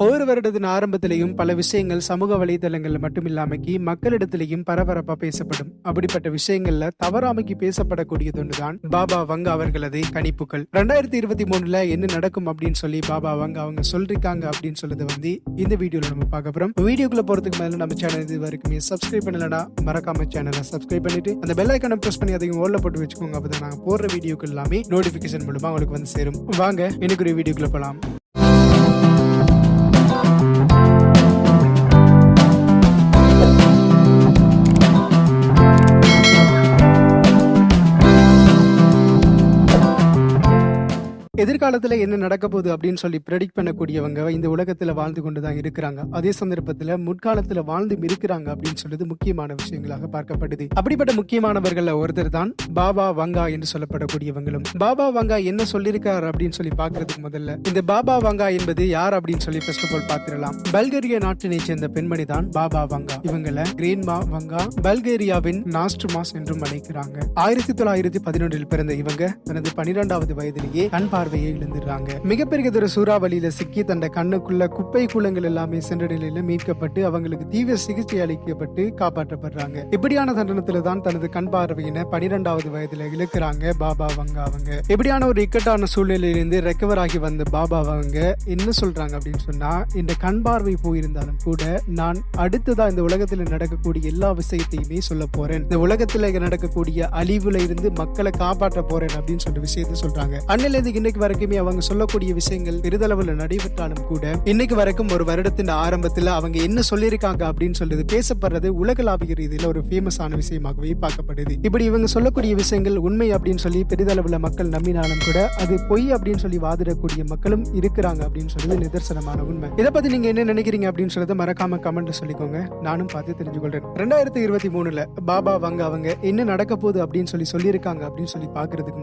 ஒவ்வொரு வருடத்தின் ஆரம்பத்திலையும் பல விஷயங்கள் சமூக வலைதளங்கள்ல மட்டுமில்லாமக்கி மக்களிடத்திலையும் பரபரப்பா பேசப்படும். அப்படிப்பட்ட விஷயங்கள்ல தவறாமைக்கு பேசப்படக்கூடியது ஒன்றுதான் பாபா வங்கா அவர்களது கணிப்புகள். 2023 என்ன நடக்கும் அப்படின்னு சொல்லி பாபா வங்கா அவங்க சொல்லிருக்காங்க அப்படின்னு சொல்றது இந்த வீடியோல நம்ம பார்க்க போறோம். வீடியோக்குள்ள போறதுக்கு மேல நம்ம சேனல் இது வரைக்குமே சப்ஸ்கிரைப் பண்ணலனா மறக்காம சேனலை சப்ஸ்கிரைப் பண்ணிட்டு அந்த பெல் ஐகானை பிரஸ் பண்ணி அதையும் ஓல்ல போட்டு வச்சுக்கோங்க. அப்பதான் நாங்க போடுற வீடியோக்கு எல்லாமே நோட்டிபிகேஷன் மூலமா உங்களுக்கு சேரும். வாங்க எனக்கு ஒரு வீடியோக்குள்ள போலாம். எதிர்காலத்துல என்ன நடக்க போகுது அப்படின்னு சொல்லி ப்ரெடிக்ட் பண்ணக்கூடியவங்க இந்த உலகத்துல வாழ்ந்து கொண்டுதான் இருக்கிறாங்க. அதே சந்தர்ப்பத்துல முற்காலத்துல வாழ்ந்து இருக்கிறாங்க அப்படின்னு சொல்றது முக்கியமான விஷயங்களாக பார்க்கப்படுது. அப்படிப்பட்ட முக்கியமானவர்கள ஒருத்தர் தான் பாபா வங்கா என்று சொல்லப்படக்கூடியவங்களும். பாபா வங்கா என்ன சொல்லியிருக்காரு அப்படின்னு சொல்லி பாக்குறதுக்கு முதல்ல இந்த பாபா வங்கா என்பது யார் அப்படின்னு சொல்லி ஃபர்ஸ்ட் ஆஃப் ஆல் பாத்துடலாம். பல்கேரியா நாட்டினை சேர்ந்த பெண்மணி தான் பாபா வங்கா. இவங்கள கிரேன்மா வங்கா பல்கேரியாவின் நாஸ்ட்மாஸ் என்றும் அழைக்கிறாங்க. 1911 பிறந்த இவங்க தனது 12வது வயதிலேயே கண் பார்வையை இழந்துடுறாங்க. மிகப்பெரிய சூறாவளியில சிக்கி தன்னை கண்ணுக்குள்ள குப்பை கூலங்கள் எல்லாமே சென்ற நிலையில மீட்கப்பட்டு அவங்களுக்கு தீவிர சிகிச்சை அளிக்கப்பட்டு காப்பாற்றப்படுறாங்க. இப்படியான தருணத்துல தான் தனது கண் பார்வையின 12வது வயதுல இழக்கிறாங்க பாபா வங்கா. அவங்க இப்படியான ஒரு இக்கட்டான சூழ்நிலையிலிருந்து ரெக்கவர் ஆகி வந்த பாபா அவங்க என்ன சொல்றாங்க அப்படின்னு சொன்னா, இந்த கண் பார்வை போயிருந்தாலும் கூட நான் அடுத்ததா இந்த உலகத்துல நடக்கக்கூடிய எல்லா விஷயத்தையுமே சொல்ல போறேன். இந்த உலகத்துல நடக்கக்கூடிய அழிவுல இருந்து மக்களை காப்பாற்ற போறேன் அப்படின்னு சொல்ற விஷயத்தை சொல்றாங்க. அன்னில இருந்து இன்னைக்கு வரைக்குமே அவங்க சொல்லக்கூடிய விஷயங்கள் பெரிதளவுல நடைபெற்றாலும் கூட இன்னைக்கு வரைக்கும் ஒரு வருடத்தின் ஆரம்பத்துல அவங்க என்ன சொல்லியிருக்காங்க அப்படின்னு சொல்றது பேசப்படுறது உலகளாவிய ரீதியில ஒரு ஃபேமஸான விஷயமாகவே பார்க்கப்படுது. இப்படி இவங்க சொல்லக்கூடிய விஷயங்கள் உண்மை அப்படின்னு சொல்லி பெரிதளவுல மக்கள் நம்பினாலும் கூட அது பொய் அப்படின்னு சொல்லி வாதிடக்கூடிய மக்களும் இருக்கிறாங்க அப்படின்னு சொல்றது நிதர்சனமான உண்மை. இதை பத்தி நீங்க என்ன நினைக்கிறீங்க அப்படின்னு சொல்றத மறக்காம கமெண்ட்ல சொல்லிக்கோங்க. நானும் பார்த்து தெரிஞ்சுக்கொள்றேன். 2023 பாபா வங்கா அவங்க என்ன நடக்க போகுது அப்படின்னு சொல்லியிருக்காங்க அப்படின்னு சொல்லி பாக்குறதுக்கு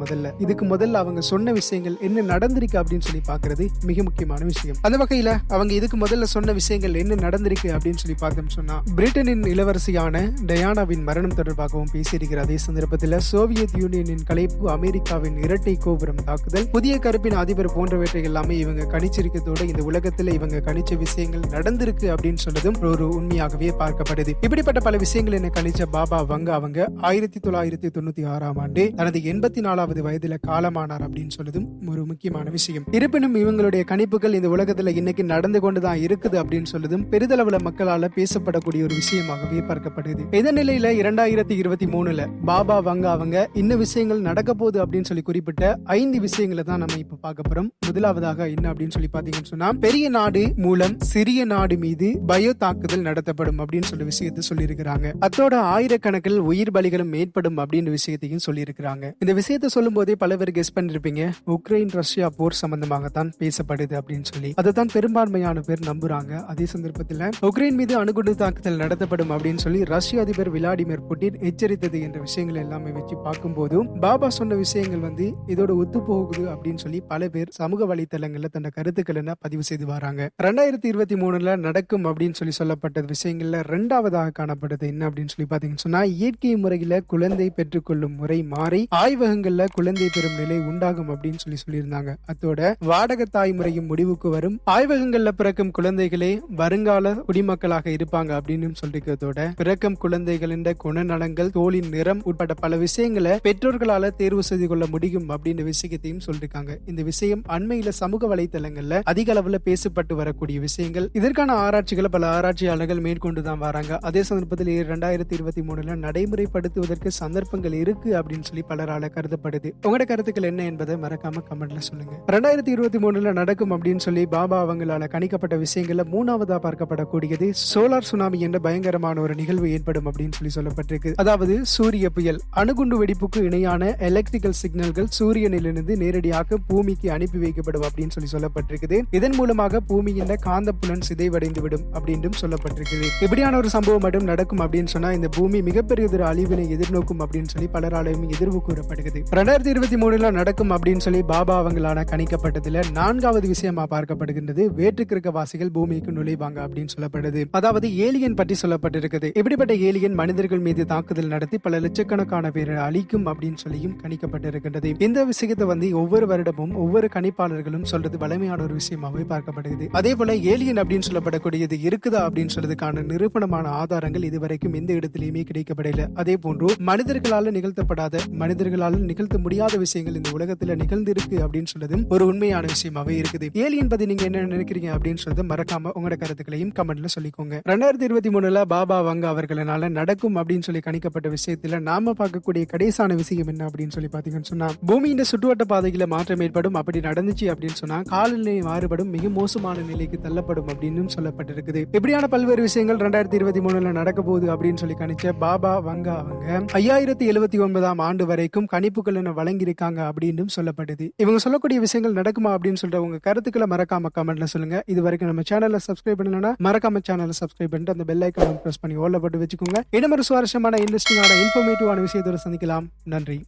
இதுக்கு முதல்ல அவங்க சொன்ன விஷயங்கள் என்ன நடந்திருக்கு அப்படின்னு சொல்லி பாக்குறது மிக முக்கியமான விஷயம். அந்த வகையில அவங்க இதுக்கு முதல்ல சொன்ன விஷயங்கள் என்ன நடந்திருக்கு அப்படின்னு சொல்லி பார்த்தோம் சொன்னா, பிரிட்டனின் இளவரசியான டயானாவின் மரணம் தொடர்பாகவும் பேசியிருக்கிற அதே சந்தர்ப்பத்தில் சோவியத் யூனியனின் கலைப்பு, அமெரிக்காவின் இரட்டை கோபுரம் தாக்குதல், புதிய கருப்பின் அதிபர் போன்றவற்றை எல்லாமே இவங்க கணிச்சிருக்கதோட இந்த உலகத்துல இவங்க கணிச்ச விஷயங்கள் நடந்திருக்கு அப்படின்னு சொல்றதும் ஒரு உண்மையாகவே பார்க்கப்படுது. இப்படிப்பட்ட பல விஷயங்கள் என்ன கணிச்ச பாபா வங்கா அவங்க 1996 ஆண்டு தனது 84வது வயதுல காலமானார் அப்படின்னு சொல்றதும் ஒரு முக்கியமான விஷயம். இருப்பினும் இவங்களுடைய கணிப்புகள் இந்த உலகத்துல இன்னைக்கு நடந்து கொண்டுதான் இருக்குது அப்படின்னு சொல்றதும் பெரிதளவுல மக்களால பேசப்படக்கூடிய ஒரு விஷயமாகவே பார்க்கப்படுது. இதன் நிலையில 2023 பாபா வங்கா அவங்க இன்னும் விஷயங்கள் நடக்க போகுது அப்படின்னு சொல்லி குறிப்பிட்ட 5 விஷயங்களை தான் நம்ம இப்ப பார்க்க போறோம். முதலாவதாக என்ன அப்படின்னு சொல்லி பாத்தீங்கன்னு சொன்னா, பெரிய நாடு மூலம் சிறிய நாடு மீது பயோ தாக்குதல் நடத்தப்படும் அப்படின்னு சொல்லி விஷயத்தை சொல்லியிருக்கிறாங்க. அத்தோட ஆயிரக்கணக்கில் உயிர் பலிகளும் ஏற்படும் அப்படின்னு விஷயத்தையும் சொல்லியிருக்கிறாங்க. இந்த விஷயத்தை சொல்லும் போதே பல பேர் கெஸ் பண்ணிருப்பீங்க, உக்ரைன் ரஷ்யா போர் சம்பந்தமாகத்தான் பேசப்படுது அப்படின்னு சொல்லி. அதைத்தான் பெரும்பான்மையான பேர் நம்புறாங்க. அதே சந்தர்ப்பத்தில் உக்ரைன் மீது அணுகுண்டு தாக்குதல் நடத்தப்படும் அப்படின்னு சொல்லி ரஷ்ய அதிபர் விளாடிமிர் புட்டின் எச்சரித்தது என்ற விஷயங்கள் எல்லாமே வச்சு பார்க்கும்போதும் பாபா சொன்ன விஷயங்கள் இதோட ஒத்து போகுது அப்படின்னு சொல்லி பல பேர் சமூக வலைத்தளங்கள்ல தன்னை கருத்துக்கள் பதிவு செய்து வராங்க. 2023 நடக்கும் அப்படின்னு சொல்லி சொல்லப்பட்ட விஷயங்கள்ல இரண்டாவதாக காணப்பட்டது என்ன அப்படின்னு சொல்லி பாத்தீங்கன்னு சொன்னா, இயற்கை முறையில குழந்தை பெற்றுக்கொள்ளும் முறை மாறி ஆய்வகங்கள்ல குழந்தை பெறும் நிலை உண்டாகும் அப்படின்னு சொல்லியிருந்தாங்க. அத்தோட வாடகை தாய் முறையும் முடிவுக்கு வரும், ஆய்வகங்கள்ல பிறக்கும் குழந்தைகளே வருங்கால குடிமக்களாக இருப்பாங்க அப்படின்னு சொல்லிக்கிறதோட பிறக்கும் குழந்தைகளின் குணநலங்கள், தோலின் நிறம் உட்பட பல விஷயங்களை பெற்றோர்களால தேர்வு செய்து கொள்ள முடியும் அப்படின்னு விஷயத்தையும் சொல்லிருக்காங்க. இந்த விஷயம் அண்மையில சமூக வலைத்தளங்கள்ல அதிக அளவுல பேசப்பட்டு வரக்கூடிய விஷயங்கள். இதற்கான ஆராய்ச்சிகளை பல ஆராய்ச்சியாளர்கள் மேற்கொண்டுதான் வராங்க. அதே சந்தர்ப்பத்தில் 2023 நடைமுறைப்படுத்துவதற்கு சந்தர்ப்பங்கள் இருக்கு அப்படின்னு சொல்லி பலரால கருதப்படுது. உங்களோட கருத்துக்கள் என்ன என்பதை மறக்காம கமெண்ட்ல சொல்லுங்க. 2023 நடக்கும் அப்படின்னு சொல்லி பாபா அவங்களால கணிக்கப்பட்ட விஷயங்கள்ல மூணாவதா பார்க்கப்படக்கூடியது சோலார் சுனாமி என்ற பயங்கரமான ஒரு நிகழ்வு ஏற்படும் அப்படின்னு சொல்லப்பட்டிருக்கு. அதாவது சூரிய புயல், அணுகுண்டு வெடிப்புக்கு இணையான எலக்ட்ரிக்கல் சிக்னல்கள் சூரியனிலிருந்து நேரடியாக பூமிக்கு அனுப்பி வைக்கப்படும் அப்படின்னு சொல்லப்பட்டிருக்குது. இதன் மூலமாக பூமியின் காந்தப்புலன் சிதைவடைந்து விடும் அப்படின்னு சொல்லப்பட்டிருக்குது. இப்படியான ஒரு சம்பவம் மட்டும் நடக்கும் அப்படின்னு சொன்னா இந்த பூமி மிகப்பெரிய ஒரு அழிவினை எதிர்நோக்கும் அப்படின்னு சொல்லி பலராலையும் எதிர்வு கூறப்படுகிறது. 2023 நடக்கும் அப்படின்னு சொல்லி பாபா பாபா அவங்களான கணிக்கப்பட்டதுல 4வது விஷயமா பார்க்கப்படுகின்றது வேற்றுக்கிரக வாசிகள் பூமிக்கு நுழைவாங்க அப்படின்னு சொல்லப்படுது. அதாவது ஏலியன் பற்றி சொல்லப்பட்டிருக்குது. இப்படிப்பட்ட ஏலியன் மனிதர்கள் மீது தாக்குதல் நடத்தி பல லட்சக்கணக்கான பேரை அழிக்கும் அப்படின்னு சொல்லியும் கணிக்கப்பட்டிருக்கின்றது. இந்த விஷயத்தை ஒவ்வொரு வருடமும் ஒவ்வொரு கணிப்பாளர்களும் சொல்றது வலிமையான ஒரு விஷயமாவே பார்க்கப்படுகிறது. அதே போல ஏலியன் அப்படின்னு சொல்லப்படக்கூடியது இருக்குதா அப்படின்னு சொல்றதுக்கான நிரூபணமான ஆதாரங்கள் இதுவரைக்கும் எந்த இடத்திலுமே கிடைக்கப்படல. அதே போன்று மனிதர்களால் நிகழ்த்தப்படாத, மனிதர்களால் நிகழ்த்த முடியாத விஷயங்கள் இந்த உலகத்துல நிகழ்ந்திருக்கு அப்படின்னு சொல்றது ஒரு உண்மையான விஷயமாவே இருக்குது. ஏலியன் பத்தி நீங்க என்ன நினைக்கிறீங்க அப்படின்னு சொல்றது மறக்காம உங்களோட கருத்துக்களையும் கமெண்ட்ல சொல்லிக்கோங்க. 2023 பாபா வங்கா அவர்களால நடக்கும் அப்படின்னு சொல்லி கணிக்கப்பட்ட விஷயத்துல நாம பார்க்கக்கூடிய கடைசான விஷயம் என்ன அப்படின்னு சொல்லி பாத்தீங்கன்னு சொன்னா, பூமியின் சுற்றுவட்ட பாதையில மாற்றம் ஏற்படும். அப்படி நடந்துச்சு அப்படின்னு சொன்னா காலநிலை மாறுபடும், மிக மோசமான நிலைக்கு தள்ளப்படும் அப்படின்னு சொல்லப்பட்டிருக்குது. இப்படியான பல்வேறு விஷயங்கள் 2023 நடக்க போகுது அப்படின்னு சொல்லி கணிச்ச பாபா வங்கா அவங்க 5079 ஆண்டு வரைக்கும் கணிப்புகள் வழங்கியிருக்காங்க அப்படின்னு சொல்லப்படுது. இவங்க சொல்லக்கூடிய விஷயங்கள் நடக்குமா அப்படின்னு சொல்ற உங்க கருத்துக்களை மறக்காம கமெண்ட்ல சொல்லுங்க. இது வரைக்கும் நம்ம சேனலை சப்ஸ்கிரைப் பண்ணலன்னா மறக்காம சேனலை சப்ஸ்கிரைப் பண்ணிட்டு அந்த பெல் ஐகானை பிரஸ் பண்ணி ஓல்ல போட்டு வச்சுக்கோங்க. இன்னும் ஒரு சுவாரஸ்யமான இன்ட்ரெஸ்டிங்கான இன்ஃபர்மேட்டிவான விஷயத்தோட சந்திக்கலாம். நன்றி.